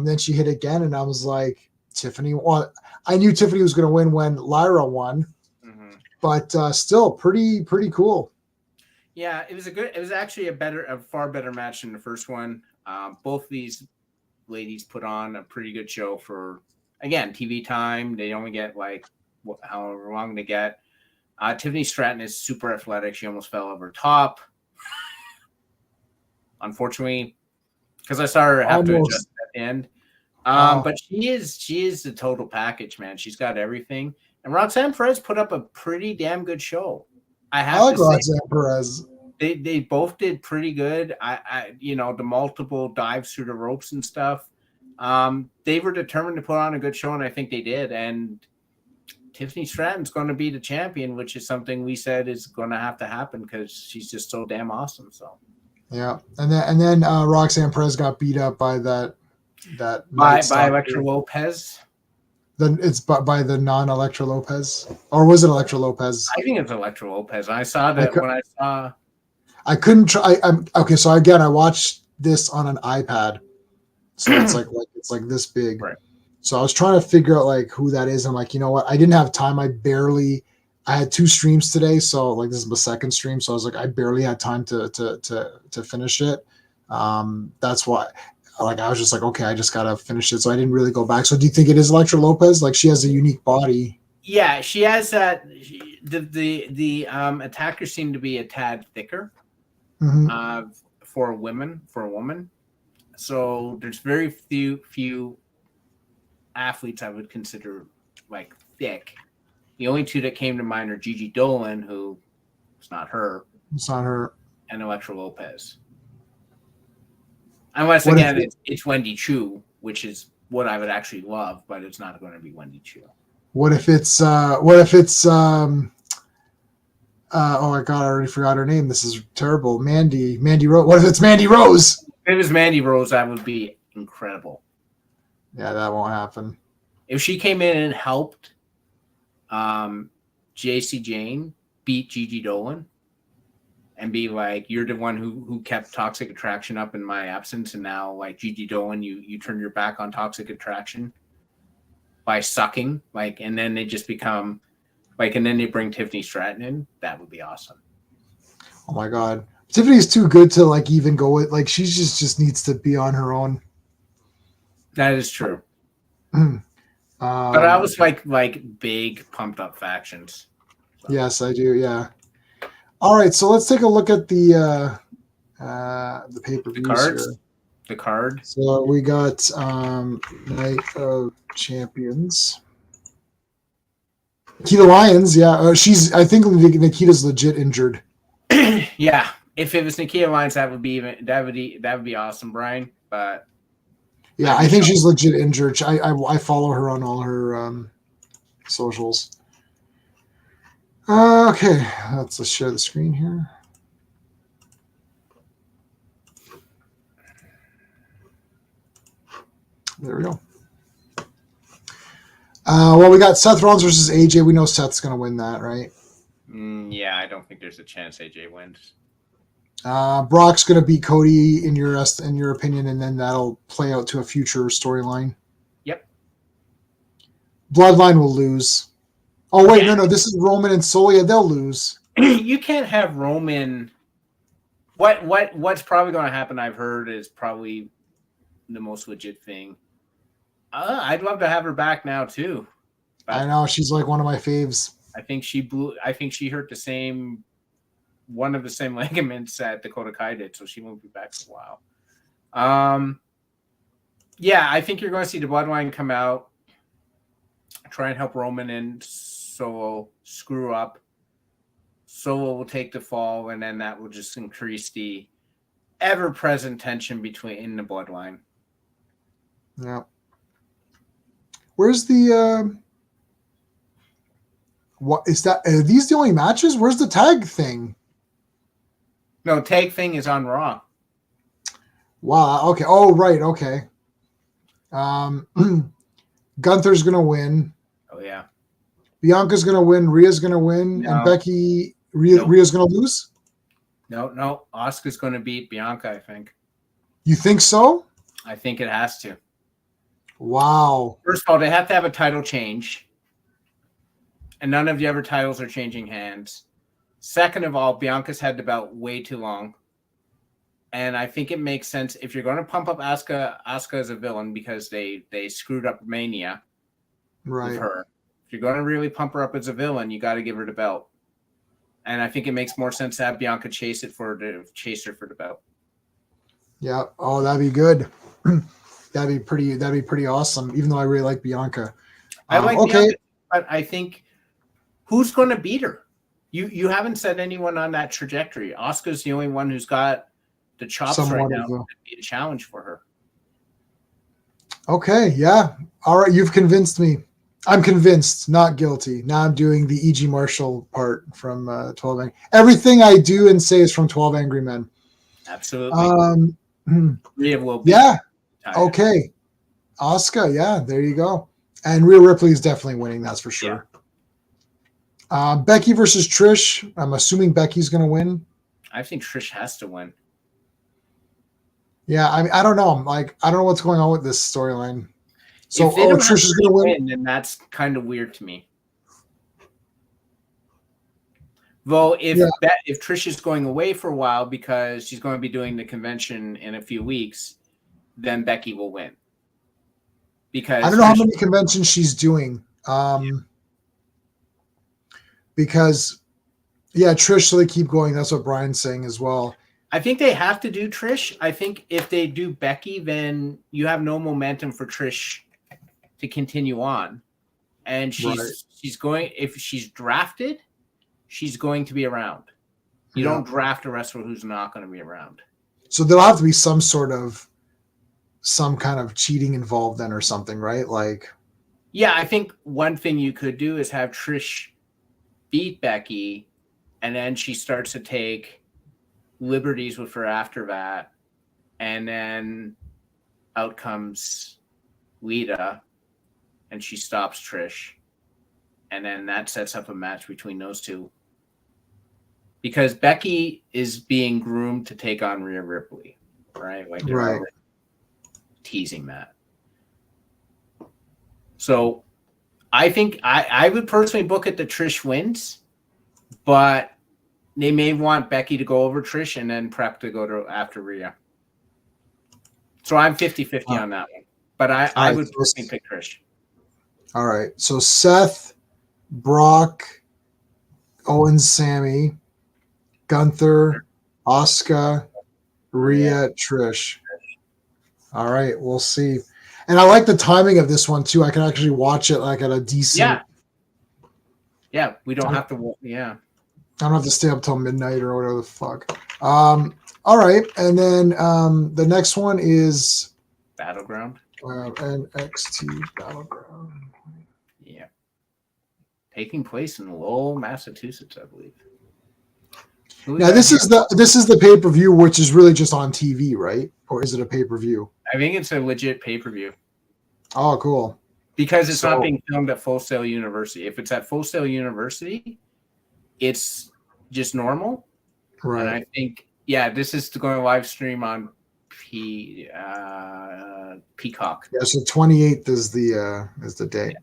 Then she hit again, and I was like, Tiffany. Well, I knew Tiffany was going to win when Lyra won, but still pretty cool. Yeah, it was actually a far better match than the first one. Both of these ladies put on a pretty good show for, again, TV time. They only get like however long they get. Tiffany Stratton is super athletic. She almost fell over top, unfortunately, because I saw her have to adjust at the end. But she is the total package, man. She's got everything. And Roxanne Perez put up a pretty damn good show. I like Roxanne Perez. They both did pretty good. I the multiple dives through the ropes and stuff. They were determined to put on a good show, and I think they did. And Tiffany Stratton's going to be the champion, which is something we said is going to have to happen because she's just so damn awesome. So yeah, and then Roxanne Perez got beat up by that by Electra Lopez. Then it's by the non-Electra Lopez, or was it Electra Lopez? I think it's Electra Lopez. I saw that when I saw. I couldn't try. I'm okay. So again, I watched this on an iPad, so it's like this big. Right. So I was trying to figure out like who that is. I'm like, you know what? I didn't have time. I had 2 streams today, so like this is the second stream. So I was like, I barely had time to finish it. That's why. Like I was just like, okay, I just gotta finish it. So I didn't really go back. So do you think it is Electra Lopez? Like she has a unique body. Yeah, she has that. The attackers seem to be a tad thicker. Mm-hmm. For a woman. So there's very few athletes I would consider like thick. The only 2 that came to mind are Gigi Dolan, who it's not her. It's not her. And Electra Lopez. Unless again it's Wendy Chu, which is what I would actually love, but it's not going to be Wendy Chu. What if it's oh my god, I already forgot her name. This is terrible. Mandy Rose. What if it's Mandy Rose? If it was Mandy Rose, that would be incredible. Yeah, that won't happen. If she came in and helped JC Jane beat Gigi Dolan and be like, you're the one who kept Toxic Attraction up in my absence, and now like Gigi Dolan, you turn your back on Toxic Attraction by sucking, like, and then they just become like, and then they bring Tiffany Stratton in. That would be awesome. Oh my god, Tiffany's too good to like even go with. Like she just needs to be on her own. That is true. But I was like big pumped up factions. So. Yes, I do. Yeah. All right, so let's take a look at the pay-per-views here. The card. So we got Night of Champions. Nikita Lyons, yeah, I think Nikita's legit injured. Yeah, if it was Nikita Lyons, that would be awesome, Brian. But yeah, I think she's legit injured. I follow her on all her socials. Okay, let's share the screen here. There we go. Well, we got Seth Rollins versus AJ. We know Seth's going to win that, right? Yeah, I don't think there's a chance AJ wins. Brock's going to beat Cody in your opinion, and then that'll play out to a future storyline. Yep. Bloodline will lose. Oh wait, no, this is Roman and Solia. They'll lose. You can't have Roman. What's probably going to happen? I've heard is probably the most legit thing. I'd love to have her back now too. I know she's like one of my faves. I think she hurt one of the same ligaments that Dakota Kai did, so she won't be back for a while. Yeah, I think you're going to see the Bloodline come out, try and help Roman and Solo screw up. Solo will take the fall, and then that will just increase the ever-present tension in the Bloodline. Yeah. Where's the what is that? Are these the only matches? Where's the tag thing? No, tag thing is on Raw. Wow. Okay. Oh, right. Okay. Gunther's gonna win. Oh yeah. Bianca's gonna win. Rhea's gonna win, and Becky. Rhea's gonna lose. No. Asuka's gonna beat Bianca. I think. You think so? I think it has to. Wow. First of all, they have to have a title change. And none of the other titles are changing hands. Second of all, Bianca's had the belt way too long. And I think it makes sense if you're going to pump up Asuka as a villain because they screwed up Mania with her. If you're going to really pump her up as a villain, you got to give her the belt. And I think it makes more sense to have Bianca chase her for the belt. Yeah. Oh, that'd be good. That'd be pretty awesome. Even though I really like Bianca. I like Bianca, but I think who's going to beat her? You haven't said anyone on that trajectory. Asuka's the only one who's got the chops right now to be a challenge for her. Okay, yeah. All right, you've convinced me. I'm convinced, not guilty. Now I'm doing the E.G. Marshall part from 12 Angry. Everything I do and say is from 12 Angry Men. Absolutely. Yeah. Okay. Asuka, yeah, there you go. And Rhea Ripley is definitely winning, that's for sure. Yeah. Becky versus Trish. I'm assuming Becky's going to win. I think Trish has to win. Yeah, I mean, I don't know. I don't know what's going on with this storyline. So, Trish is going to win, then that's kind of weird to me. Though, if Trish is going away for a while because she's going to be doing the convention in a few weeks, then Becky will win. Because I don't know how many conventions she's doing. Because, Trish, so they keep going. That's what Brian's saying as well. I think they have to do Trish. I think if they do Becky, then you have no momentum for Trish to continue on. And she's going, if she's drafted, she's going to be around. You don't draft a wrestler who's not going to be around. So there'll have to be some kind of cheating involved then or something, right? Yeah, I think one thing you could do is have Trish beat Becky, and then she starts to take liberties with her after that, and then out comes Lita, and she stops Trish, and then that sets up a match between those two. Because Becky is being groomed to take on Rhea Ripley, right? They're already teasing that. So I think I would personally book it that Trish wins, but they may want Becky to go over Trish and then prep to go after Rhea. So I'm 50-50 on that one. But I would personally pick Trish. All right. So Seth, Brock, Owen, Sammy, Gunther, Asuka, Rhea, Trish. All right. We'll see. And I like the timing of this one, too. I can actually watch it at a decent... Yeah. We don't have to... Yeah. I don't have to stay up till midnight or whatever the fuck. All right. And then the next one is... Battleground. NXT Battleground. Yeah. Taking place in Lowell, Massachusetts, I believe. Now, this is the pay-per-view, which is really just on TV, right? Or is it a pay-per-view? I think it's a legit pay-per-view. Oh, cool. Because it's not being filmed at Full Sail University. If it's at Full Sail University, it's just normal. Right. And I think, this is going live stream on Peacock. Yeah, so 28th is the date. Yeah.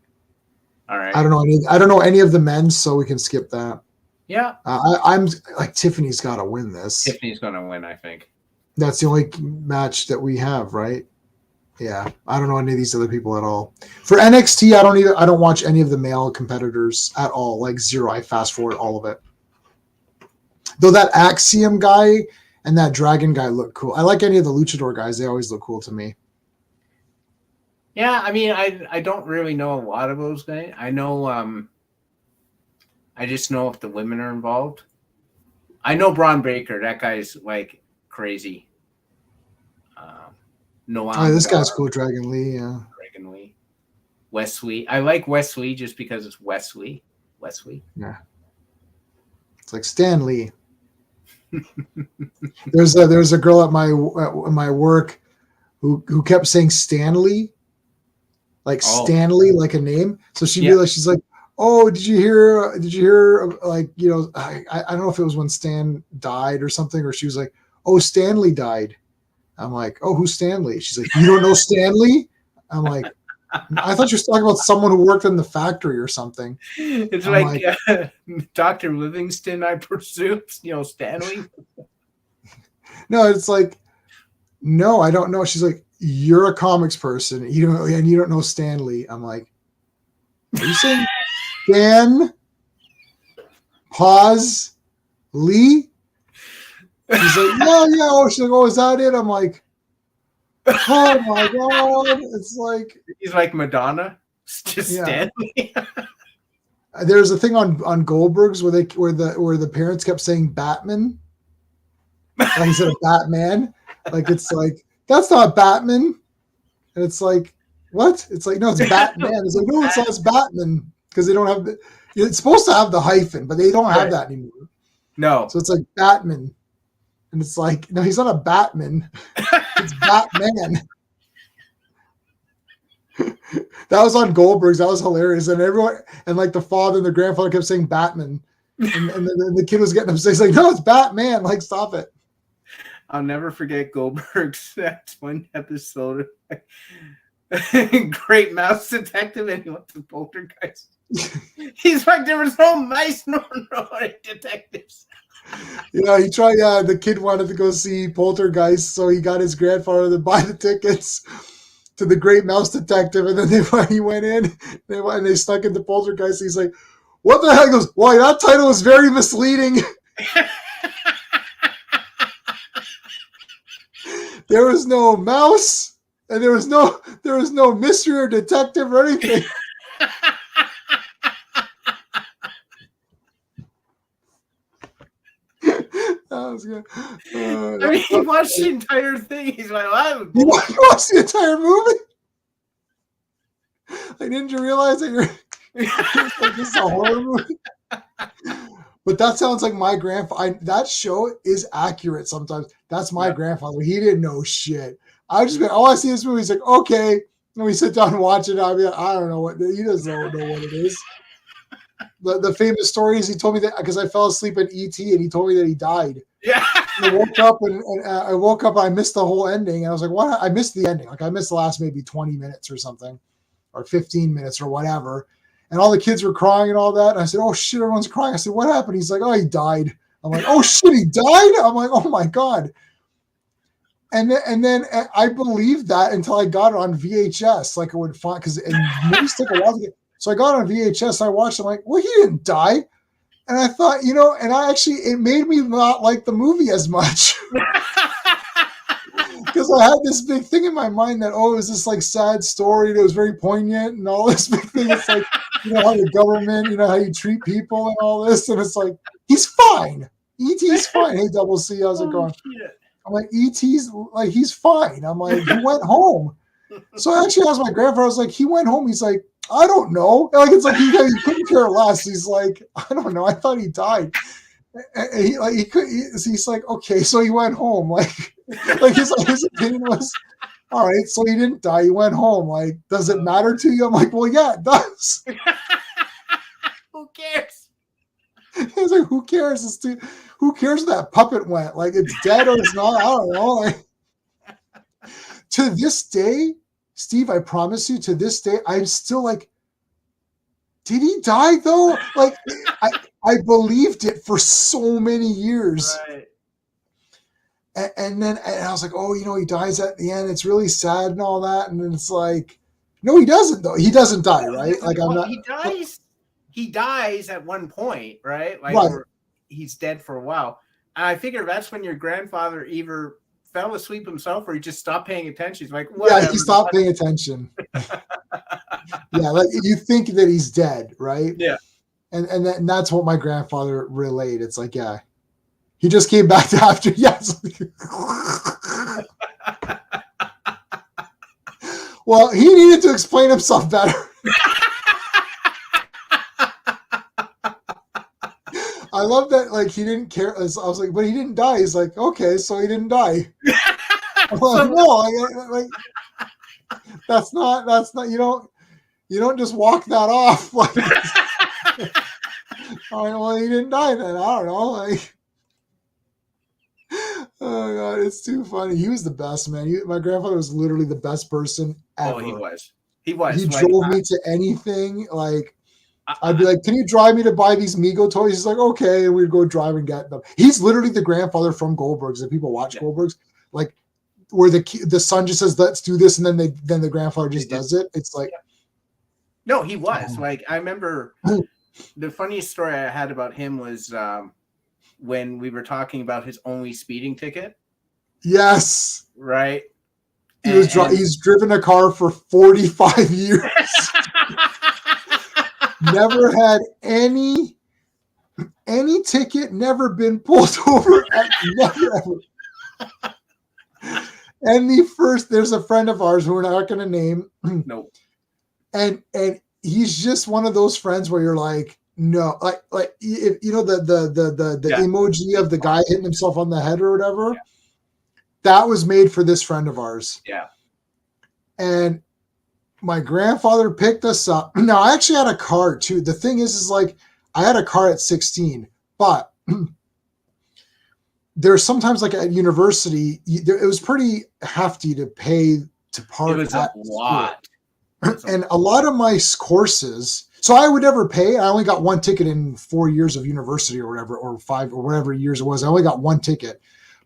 All right. I don't know any of the men, so we can skip that. Yeah. I'm like Tiffany's got to win this. Tiffany's going to win, I think. That's the only match that we have, right? Yeah. I don't know any of these other people at all. For NXT, I don't watch any of the male competitors at all. Zero. I fast forward all of it. Though that Axiom guy and that Dragon guy look cool. I like any of the Luchador guys. They always look cool to me. Yeah, I mean, I don't really know a lot of those guys. I know, I just know if the women are involved. I know Braun Breaker. That guy's crazy. This guy's cool. Dragon Lee, yeah. Dragon Lee. Wesley. I like Wesley just because it's Wesley. Yeah. It's like Stan Lee. There's a girl at my work who kept saying Stanley, Stanley, like a name. So she'd be like, she's like, oh, did you hear? I don't know if it was when Stan died or something, or she was like, oh, Stanley died. I'm like, oh, who's Stanley? She's like, you don't know Stanley? I'm like, I thought you were talking about someone who worked in the factory or something. It's Dr. Livingston, I presume, Stanley. No, it's like, no, I don't know. She's like, you're a comics person, and you don't know Stan Lee. I'm like, are you saying Stan? Pause. Lee? She's like, yeah. Oh, she's like, oh, is that it? I'm like, oh my god! It's like he's like Madonna, just Stanley. There's a thing on Goldberg's where the parents kept saying Batman, like instead of Batman. Like it's like that's not Batman, and it's like what? It's like no, it's Batman. It's like no, it's not. It's Batman because they don't have the. It's supposed to have the hyphen, but they don't have that anymore. No, so it's like Batman, and it's like no, he's not a Batman. It's Batman. That was on Goldberg's. That was hilarious. And everyone, and like the father and the grandfather kept saying Batman. And the kid was getting upset. He's like, no, it's Batman. Like, stop it. I'll never forget Goldberg's that one episode. Great mouse detective, and he went to Poltergeist. He's like, there was no mice nor no detectives. Yeah, he tried. The kid wanted to go see Poltergeist, so he got his grandfather to buy the tickets to the Great Mouse Detective, and then he went in, and they stuck into Poltergeist. He's like, "What the hell?" He goes, "Why that title is very misleading." There was no mouse, and there was no mystery or detective or anything. That was good. I mean, he watched the entire thing. He's like, "Well, you watched the entire movie." Like, didn't you realize that like, this is a horror movie? But that sounds like my grandfather. That show is accurate sometimes. That's my grandfather. He didn't know shit. I just been, I see this movie. He's like, okay. And we sit down and watch it. I'll be like, I don't know what he doesn't know what it is. The famous story is he told me that because I fell asleep in E.T. and he told me that he died. Yeah. I woke up and I woke up. I missed the whole ending, and I was like, "What?" I missed the ending. Like I missed the last maybe 20 minutes or something, or 15 minutes or whatever. And all the kids were crying and all that. And I said, "Oh shit, everyone's crying." I said, "What happened?" He's like, "Oh, he died." I'm like, "Oh shit, he died." I'm like, "Oh my god." And then I believed that until I got it on VHS. Like I would find because movies took a while to get. So I got it on VHS. I watched. I'm like, "Well, he didn't die." And I thought, and it made me not like the movie as much. Because I had this big thing in my mind that, it was this like sad story that was very poignant and all this big thing. It's like, how the government, how you treat people and all this. And it's like, he's fine. E.T.'s fine. Hey, Double C, how's it going? Shit. I'm like, E.T.'s like, he's fine. I'm like, he went home. So I actually asked my grandfather, I was like, he went home. He's like, I don't know. Like, it's like he couldn't care less. He's like, I don't know. I thought he died. And he's like, okay, so he went home. Like his opinion was, all right, so he didn't die. He went home. Like, does it matter to you? I'm like, well, yeah, it does. Who cares? He's like, who cares? Who cares if that puppet went? Like, it's dead or it's not? I don't know. Like, to this day, Steve, I promise you, to this day, I'm still like, did he die though? Like, I believed it for so many years. Right. And then I was like, oh, he dies at the end. It's really sad and all that. And then it's like, no, he doesn't though. He doesn't die, right? Like I'm not. He dies at one point, right? Like right. He's dead for a while. And I figure that's when your grandfather either fell asleep himself or he just stopped paying attention. He's like, whatever. Yeah, he stopped paying attention. Yeah, like you think that he's dead, right? Yeah. And that's what my grandfather relayed. It's like, yeah, he just came back to after. Yes. Well, he needed to explain himself better. I love that. Like he didn't care. I was like, but he didn't die. He's like, okay, so he didn't die. I'm like, no, that's not. You don't just walk that off. Like, all right, well, he didn't die then. I don't know. Like, oh god, it's too funny. He was the best, man. My grandfather was literally the best person ever. Oh, he was. He drove me to anything. Like, I'd be like, can you drive me to buy these Mego toys? He's like, okay. And we'd go drive and get them. He's literally the grandfather from Goldberg's. If people watch Goldberg's, like where the son just says, let's do this. And then the grandfather just does it. It's like, no, he was like, I remember the funniest story I had about him was when we were talking about his only speeding ticket. Yes. Right. He's driven a car for 45 years. Never had any ticket, never been pulled over. Never ever. And there's a friend of ours who we're not going to name. Nope. And he's just one of those friends where you're like, no, like if, you know the emoji of the guy hitting himself on the head or whatever. Yeah. That was made for this friend of ours. Yeah. And my grandfather picked us up. Now, I actually had a car too. The thing is like I had a car at 16, but there's sometimes like at university, it was pretty hefty to pay to park. It was a lot. And a lot of my courses, so I would never pay. I only got one ticket in 4 years of university or whatever, or 5 or whatever years it was. I only got one ticket.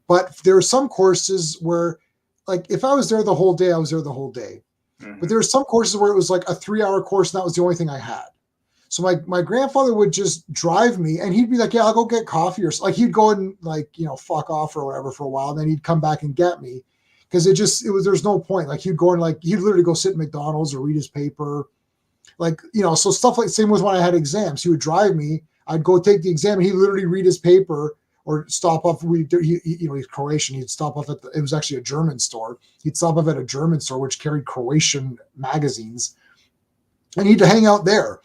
But there were some courses where, like, if I was there the whole day, I was there the whole day. Mm-hmm. But there were some courses where it was like a 3-hour course, and that was the only thing I had. So my grandfather would just drive me, and he'd be like, yeah, I'll go get coffee, or like he'd go and like, you know, fuck off or whatever for a while. And then he'd come back and get me because there's no point. Like he'd go and like, he'd literally go sit at McDonald's or read his paper. Like, you know, so stuff like same with when I had exams, he would drive me, I'd go take the exam and he'd literally read his paper or stop off. He's Croatian. He'd stop off it was actually a German store. He'd stop off at a German store, which carried Croatian magazines, and he'd hang out there.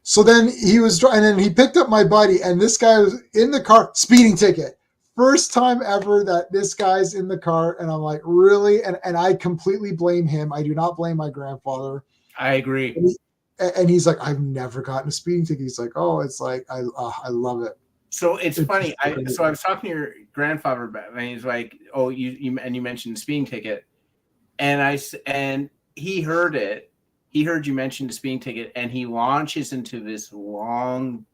So then and then he picked up my buddy, and this guy was in the car, speeding ticket. First time ever that this guy's in the car. And I'm like, really? And I completely blame him. I do not blame my grandfather. I agree. And he's like, I've never gotten a speeding ticket. He's like, oh, it's like, I love it. So it's funny. I was talking to your grandfather about it, and he's like, oh, you mentioned the speeding ticket. And he heard it. He heard you mention the speeding ticket, and he launches into this long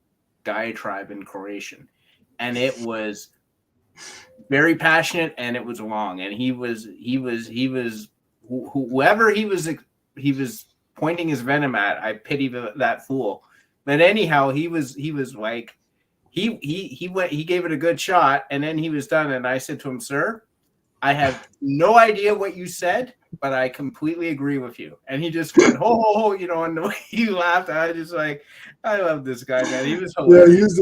diatribe in Croatian, and it was very passionate, and it was long, and he was whoever he was pointing his venom at. I pity that fool. But anyhow, he was like, he gave it a good shot, and then he was done. And I said to him, sir, I have no idea what you said, but I completely agree with you. And he just went, ho, ho, ho, you know, and the way he laughed, I just like, I love this guy, man. He was hilarious.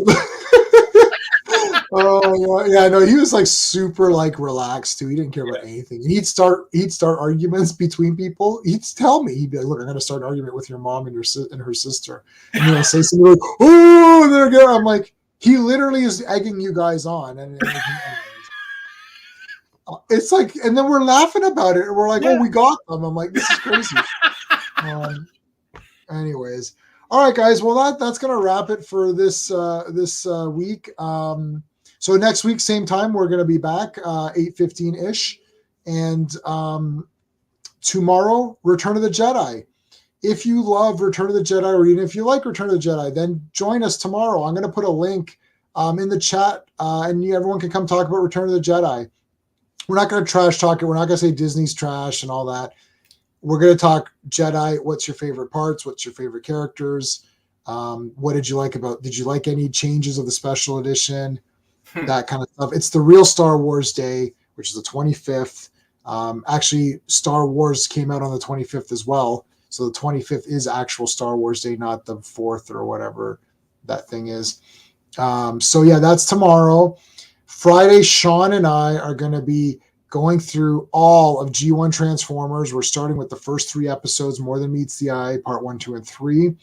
Oh yeah, no, he was like super like relaxed too. He didn't care about anything. And he'd start arguments between people. He'd tell me, he'd be like, look, I'm gonna start an argument with your mom and her sister. And he'll say something like, oh, there you go. I'm like, he literally is egging you guys on. And it's like, and then we're laughing about it. And we're like, oh, we got them. I'm like, this is crazy. Anyways. All right, guys. Well, that's going to wrap it for this week. So next week, same time, we're going to be back 8:15-ish. And tomorrow, Return of the Jedi. If you love Return of the Jedi, or even if you like Return of the Jedi, then join us tomorrow. I'm going to put a link in the chat, and everyone can come talk about Return of the Jedi. We're not going to trash talk it. We're not going to say Disney's trash and all that. We're going to talk Jedi. What's your favorite parts? What's your favorite characters? What did you like did you like any changes of the special edition? That kind of stuff. It's the real Star Wars Day, which is the 25th. Actually, Star Wars came out on the 25th as well. So the 25th is actual Star Wars Day, not the 4th or whatever that thing is. So yeah, that's tomorrow. Friday, Sean and I are going to be going through all of G1 Transformers. We're starting with the first 3 episodes, More Than Meets the Eye, part 1, 2, and 3.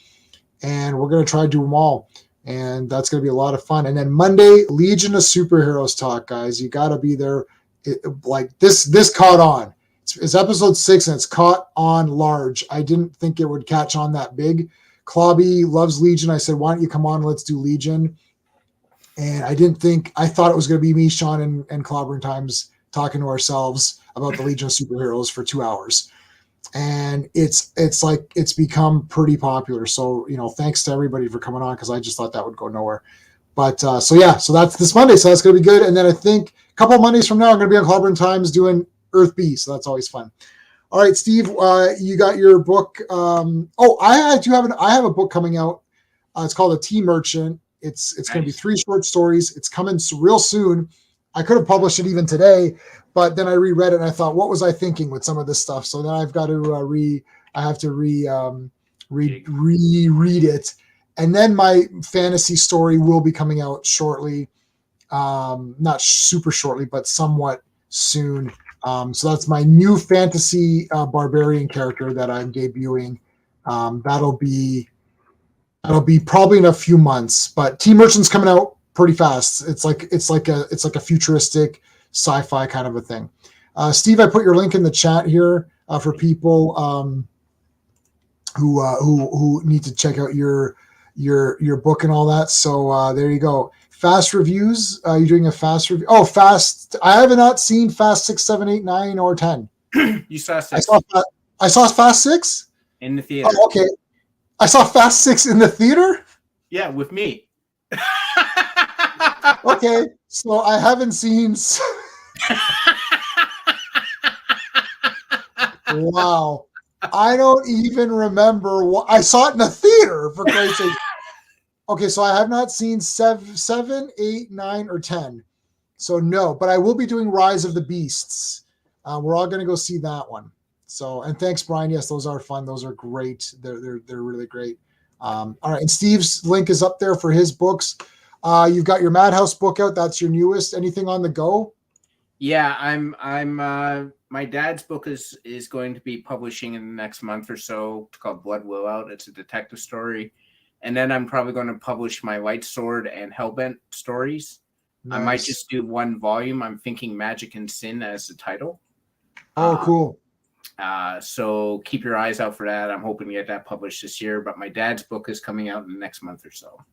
And we're going to try to do them all. And that's going to be a lot of fun. And then Monday, Legion of Superheroes talk, guys. You got to be there. This caught on. It's episode 6, and it's caught on large. I didn't think it would catch on that big. Clobby loves Legion. I said, why don't you come on? Let's do Legion. And I thought it was going to be me, Sean, and Clobberin Times talking to ourselves about the Legion of Superheroes for 2 hours. and it's become pretty popular. So thanks to everybody for coming on, because I just thought that would go nowhere. But so that's this Monday, so that's going to be good. And then I think a couple of Mondays from now, I'm going to be on Clobberin Times doing Earth B, so that's always fun. All right, Steve, you got your book. I have a book coming out. It's called A Tea Merchant. It's nice. Going to be 3 short stories. It's coming real soon. I could have published it even today, but then I reread it and I thought, what was I thinking with some of this stuff? So then I've got to reread it. And then my fantasy story will be coming out shortly. Not super shortly, but somewhat soon. So that's my new fantasy barbarian character that I'm debuting. That'll be probably in a few months, but Tea Merchant's coming out pretty fast. It's like a futuristic sci-fi kind of a thing. Steve, I put your link in the chat here for people who need to check out your book and all that. So there you go. Fast reviews. You're doing a fast review. Oh, fast. I have not seen Fast 6, 7, 8, 9, or 10. You saw 6. I saw Fast 6 in the theater. Oh, okay. I saw Fast 6 in the theater? Yeah, with me. Okay, so I haven't seen... Wow. I don't even remember what... I saw it in the theater, for Christ's sake. Okay, so I have not seen 7, 8, 9, or 10. So no, but I will be doing Rise of the Beasts. We're all going to go see that one. So, and thanks, Brian. Yes, those are fun. Those are great. They're really great. All right, and Steve's link is up there for his books. You've got your Madhouse book out. That's your newest. Anything on the go? Yeah, I'm my dad's book is going to be publishing in the next month or so. It's called Blood Will Out. It's a detective story. And then I'm probably going to publish my Light Sword and Hellbent stories. Nice. I might just do 1 volume. I'm thinking Magic and Sin as the title. Oh, cool. So keep your eyes out for that. I'm hoping to get that published this year, but my dad's book is coming out in the next month or so.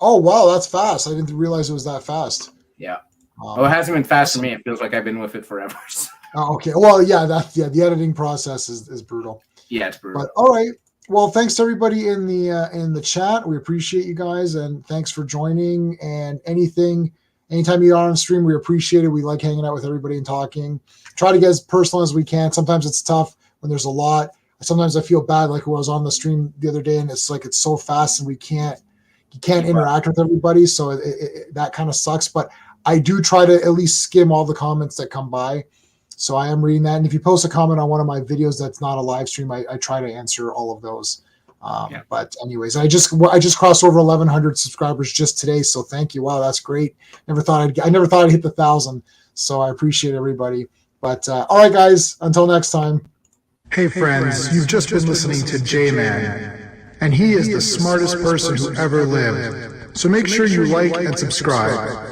Oh, wow. That's fast. I didn't realize it was that fast. Yeah. Well, it hasn't been fast for me. It feels like I've been with it forever. So. Oh, okay. Well, yeah, the editing process is brutal. Yeah, it's brutal. But all right. Well, thanks to everybody in the chat. We appreciate you guys, and thanks for joining. And anytime you are on stream, we appreciate it. We like hanging out with everybody and talking. Try to get as personal as we can. Sometimes it's tough when there's a lot. Sometimes I feel bad, like when I was on the stream the other day, and it's like it's so fast, and you can't interact with everybody. So that kind of sucks. But I do try to at least skim all the comments that come by. So I am reading that. And if you post a comment on one of my videos that's not a live stream, I try to answer all of those. But anyways, I just crossed over 1,100 subscribers just today. So thank you. Wow, that's great. I never thought I'd hit the 1,000. So I appreciate everybody. But all right, guys, until next time. Hey friends, you've just been listening to J-Man, and he is the smartest person who ever lived. So make sure you like and subscribe.